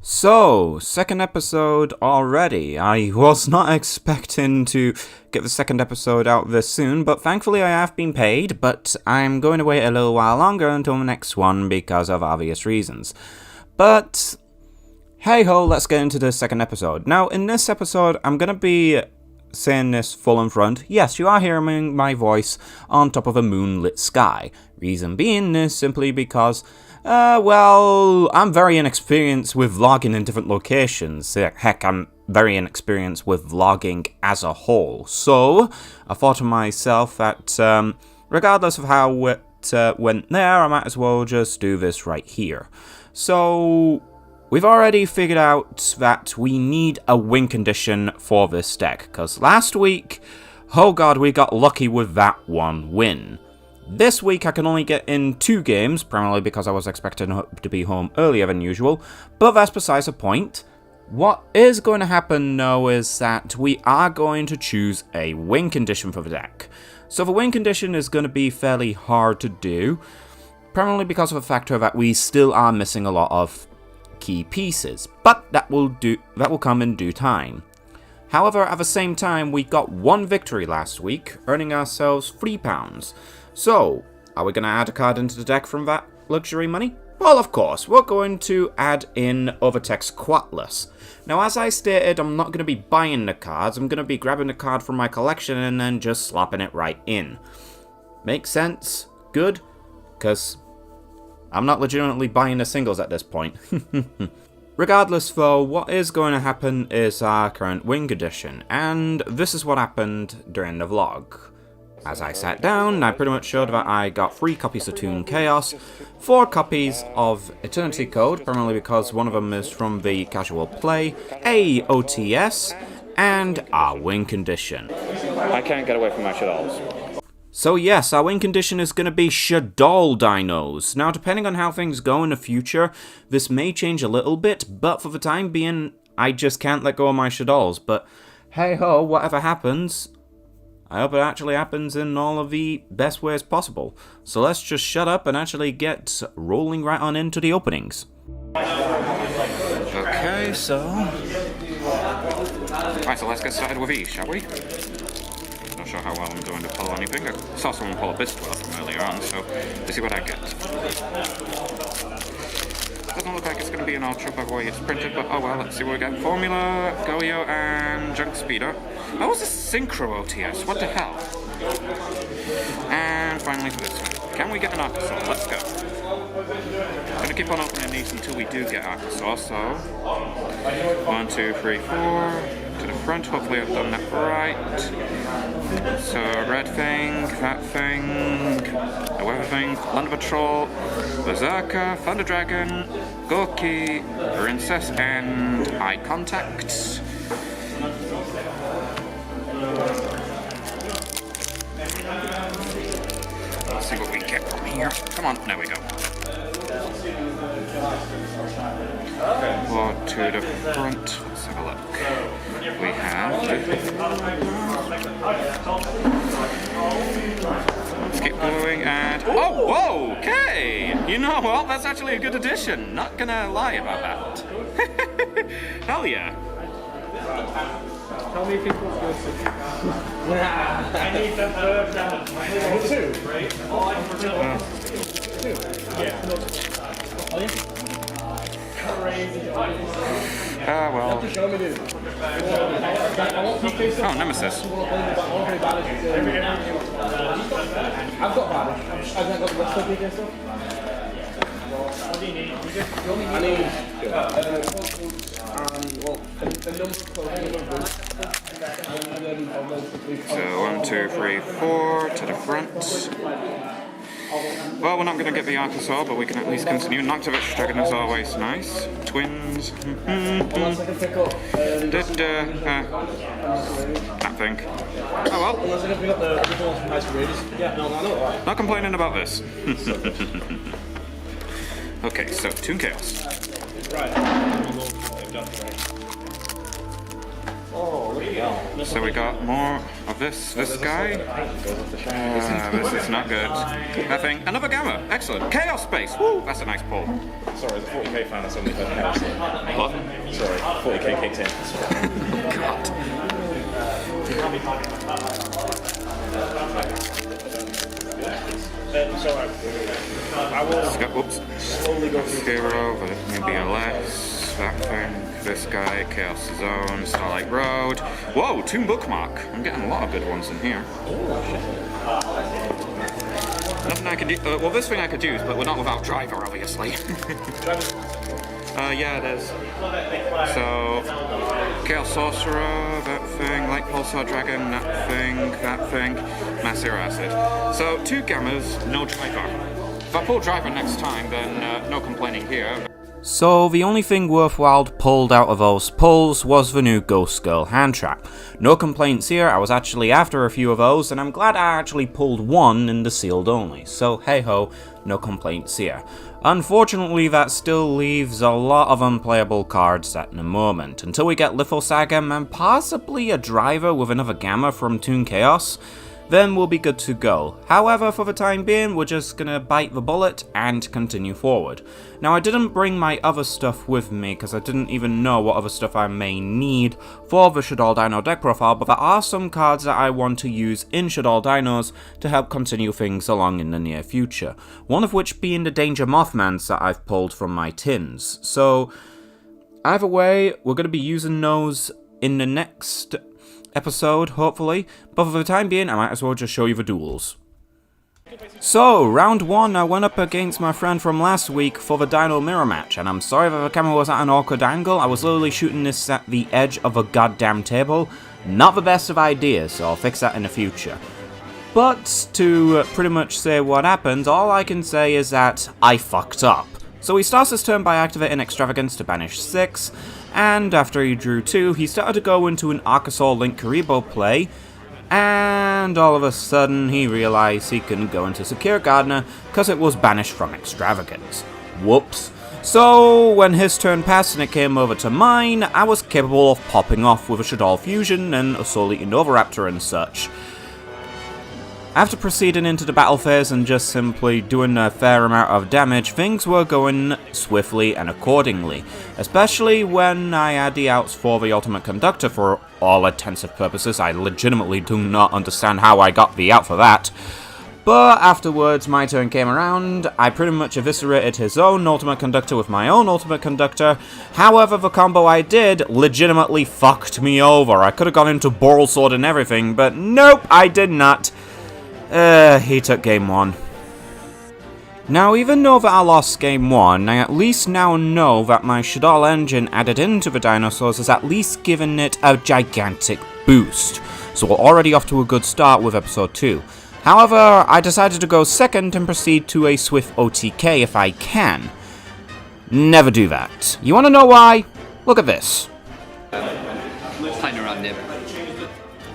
So, second episode already. I was not expecting to get the second episode out this soon, but thankfully I have been paid, but I'm going to wait a little while longer until the next one because of obvious reasons. But, hey ho, let's get into the second episode. Now, in this episode, I'm going to be saying this full in front. Yes, you are hearing my voice on top of a moonlit sky. Reason being is simply because I'm very inexperienced with vlogging in different locations. Heck, I'm very inexperienced with vlogging as a whole. So, I thought to myself that, regardless of how it went there, I might as well just do this right here. So, we've already figured out that we need a win condition for this deck, because last week, oh god, we got lucky with that one win. This week I can only get in 2 games, primarily because I was expecting to be home earlier than usual, but that's besides the point. What is going to happen now is that we are going to choose a win condition for the deck. So the win condition is going to be fairly hard to do, primarily because of the factor that we still are missing a lot of key pieces, but that will come in due time. However, at the same time, we got 1 victory last week, earning ourselves £3. So, are we going to add a card into the deck from that luxury money? Well, of course, we're going to add in Overtext Quatless. Now, as I stated, I'm not going to be buying the cards, I'm going to be grabbing the card from my collection and then just slopping it right in. Makes sense? Good? Because I'm not legitimately buying the singles at this point. Regardless though, what is going to happen is our current win condition, and this is what happened during the vlog. As I sat down, I pretty much showed that I got 3 copies of Toon Chaos, 4 copies of Eternity Code, primarily because one of them is from the casual play, a OTS, and our win condition. I can't get away from my shadolls. So yes, our win condition is going to be Shadol Dinos. Now, depending on how things go in the future, this may change a little bit, but for the time being, I just can't let go of my Shadols. But hey ho, whatever happens, I hope it actually happens in all of the best ways possible. So let's just shut up and actually get rolling right on into the openings. Okay, so... Right, so let's get started with these, shall we? Not sure how well I'm going to pull anything. I saw someone pull a Biscuit from earlier on, so let's see what I get. Doesn't look like it's going to be an Ultra by the way it's printed, but oh well, let's see what we get. Formula, Yugioh, and Junk Speeder. Oh, it's a Synchro OTS, what the hell? And finally for this one. Can we get an Archosaur? Let's go. I'm going to keep on opening these until we do get Archosaur, so... 1, 2, 3, 4... to the front, hopefully I've done that right. So, red thing, that thing, the weather thing, Land Patrol, Berserker, Thunder Dragon, Gorky, Princess, and Eye Contact. Let's see what we get from here. Come on, there we go. Or to the front, let's have a look. We have... Let's keep going and... Oh, whoa, okay! You know what, that's actually a good addition. Not gonna lie about that. Hell yeah. How many people go to I need them first. 2, right? Crazy. Well. Oh, Nemesis. I've got Barbie. I've got the rest of the stuff. What do you need? I need So 1, 2, 3, 4 to the front. Well, we're not going to get the Archosaur, but we can at least continue. Noctivich Dragon is always nice. Twins. That thing. Oh well. Not complaining about this. Okay, so Toon Chaos. Right. Oh, there you go. So we got more of this guy. This is not good. Nothing. Another gamma. Excellent. Chaos space. Woo! That's a nice pull. Sorry, the 40k fan that's only heard chaos. What? Sorry, 40k kicked in. God. So I will Oops. slowly go through. Zero, but maybe a less. That thing. This guy. Chaos Zone. Starlight Road. Whoa! 2 bookmark. I'm getting a lot of good ones in here. Nothing I can do. Well, this thing I could use, but we're not without driver, obviously. Yeah, it is. So, Chaos Sorcerer, that thing, Light Pulsar Dragon, that thing, Mass Zero Acid. So, 2 gammas, no driver. If I pull driver next time, then no complaining here. So the only thing worthwhile pulled out of those pulls was the new Ghost Girl hand trap. No complaints here, I was actually after a few of those, and I'm glad I actually pulled one in the sealed only, so hey ho, no complaints here. Unfortunately, that still leaves a lot of unplayable cards at the moment, until we get Lithosagam and possibly a driver with another Gamma from Toon Chaos. Then we'll be good to go. However, for the time being, we're just gonna bite the bullet and continue forward. Now, I didn't bring my other stuff with me because I didn't even know what other stuff I may need for the Shaddoll Dino deck profile, but there are some cards that I want to use in Shaddoll Dinos to help continue things along in the near future. One of which being the Danger Mothmans that I've pulled from my tins. So, either way, we're gonna be using those in the next episode, hopefully, but for the time being, I might as well just show you the duels. So, round 1, I went up against my friend from last week for the Dino Mirror match, and I'm sorry that the camera was at an awkward angle. I was literally shooting this at the edge of a goddamn table. Not the best of ideas, so I'll fix that in the future. But, to pretty much say what happened, all I can say is that I fucked up. So he starts his turn by activating Extravagance to banish 6, and after he drew 2, he started to go into an Archosaur Link Karibo play, and all of a sudden he realized he couldn't go into Secure Gardener because it was banished from Extravagance. Whoops. So when his turn passed and it came over to mine, I was capable of popping off with a Shaddoll Fusion and a Soul Eating Oviraptor and such. After proceeding into the battle phase and just simply doing a fair amount of damage, things were going swiftly and accordingly, especially when I had the outs for the Ultimate Conductor for all intents and purposes. I legitimately do not understand how I got the out for that. But afterwards, my turn came around, I pretty much eviscerated his own Ultimate Conductor with my own Ultimate Conductor. However, the combo I did legitimately fucked me over. I could have gone into Boral Sword and everything, but nope, I did not. He took game 1. Now, even though that I lost game 1, I at least now know that my Shaddoll engine added into the Dinosaurs has at least given it a gigantic boost. So we're already off to a good start with episode 2. However, I decided to go second and proceed to a swift OTK if I can. Never do that. You wanna know why? Look at this. Playing around Nib.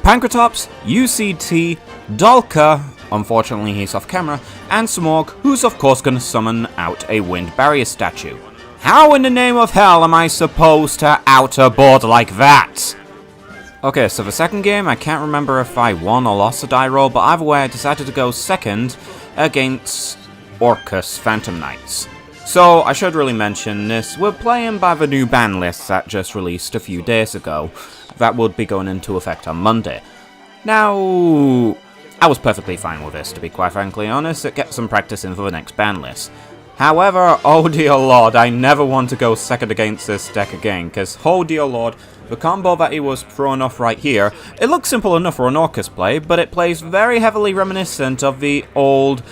Pankratops, UCT, Dalka, unfortunately he's off camera, and Smorg, who's of course gonna summon out a Wind Barrier statue. How in the name of hell am I supposed to out a board like that? Okay, so the second game, I can't remember if I won or lost a die roll, but either way I decided to go second against Orcus Phantom Knights. So, I should really mention this, we're playing by the new ban list that just released a few days ago. That would be going into effect on Monday. Now, I was perfectly fine with this, to be quite frankly honest. It gets some practice in for the next ban list. However, oh dear lord, I never want to go second against this deck again, because oh dear lord, the combo that he was throwing off right here, it looks simple enough for an Orcus play, but it plays very heavily reminiscent of the old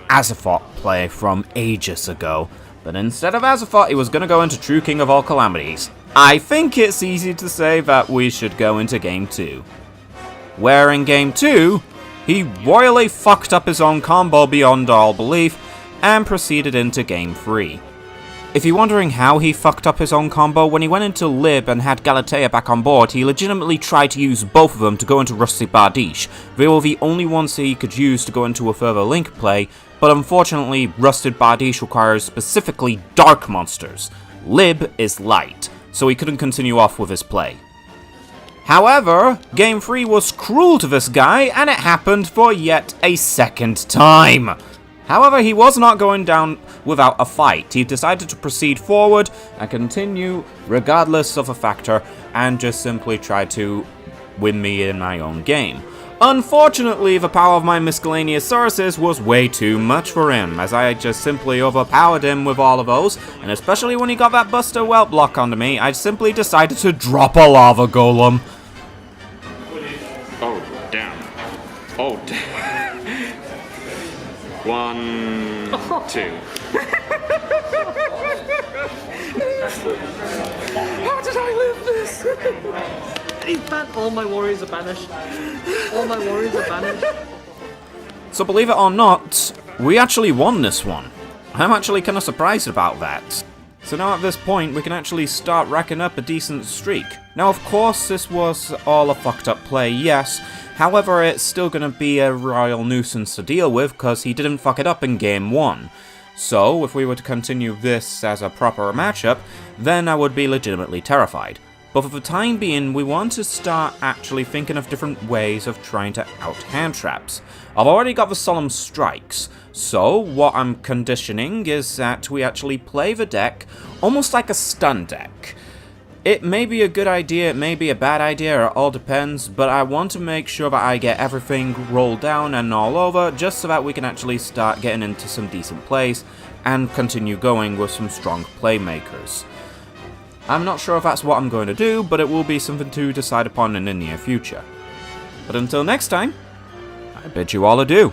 Azathoth play from ages ago. But instead of Azathoth, he was going to go into True King of All Calamities. I think it's easy to say that we should go into Game 2. Where in Game 2, he royally fucked up his own combo beyond all belief, and proceeded into Game 3. If you're wondering how he fucked up his own combo, when he went into Lib and had Galatea back on board, he legitimately tried to use both of them to go into Rusty Bardiche. They were the only ones that he could use to go into a further Link play, but unfortunately, Rusted Bardiche requires specifically dark monsters. Lib is light, so he couldn't continue off with his play. However, Game 3 was cruel to this guy, and it happened for yet a second time. However, he was not going down without a fight. He decided to proceed forward and continue regardless of a factor, and just simply try to win me in my own game. Unfortunately, the power of my miscellaneous sources was way too much for him, as I just simply overpowered him with all of those, and especially when he got that Buster Welt block onto me, I simply decided to drop a lava golem. Oh, damn. Oh, damn. 1, 2. How did I live this? He's banned. All my warriors are banished. All my warriors are banished. So believe it or not, we actually won this one. I'm actually kind of surprised about that. So now at this point, we can actually start racking up a decent streak. Now of course this was all a fucked up play, yes. However, it's still going to be a royal nuisance to deal with because he didn't fuck it up in game 1. So if we were to continue this as a proper matchup, then I would be legitimately terrified. But for the time being, we want to start actually thinking of different ways of trying to out hand traps. I've already got the Solemn Strikes, so what I'm conditioning is that we actually play the deck almost like a stun deck. It may be a good idea, it may be a bad idea, it all depends, but I want to make sure that I get everything rolled down and all over, just so that we can actually start getting into some decent plays, and continue going with some strong playmakers. I'm not sure if that's what I'm going to do, but it will be something to decide upon in the near future. But until next time, I bid you all adieu.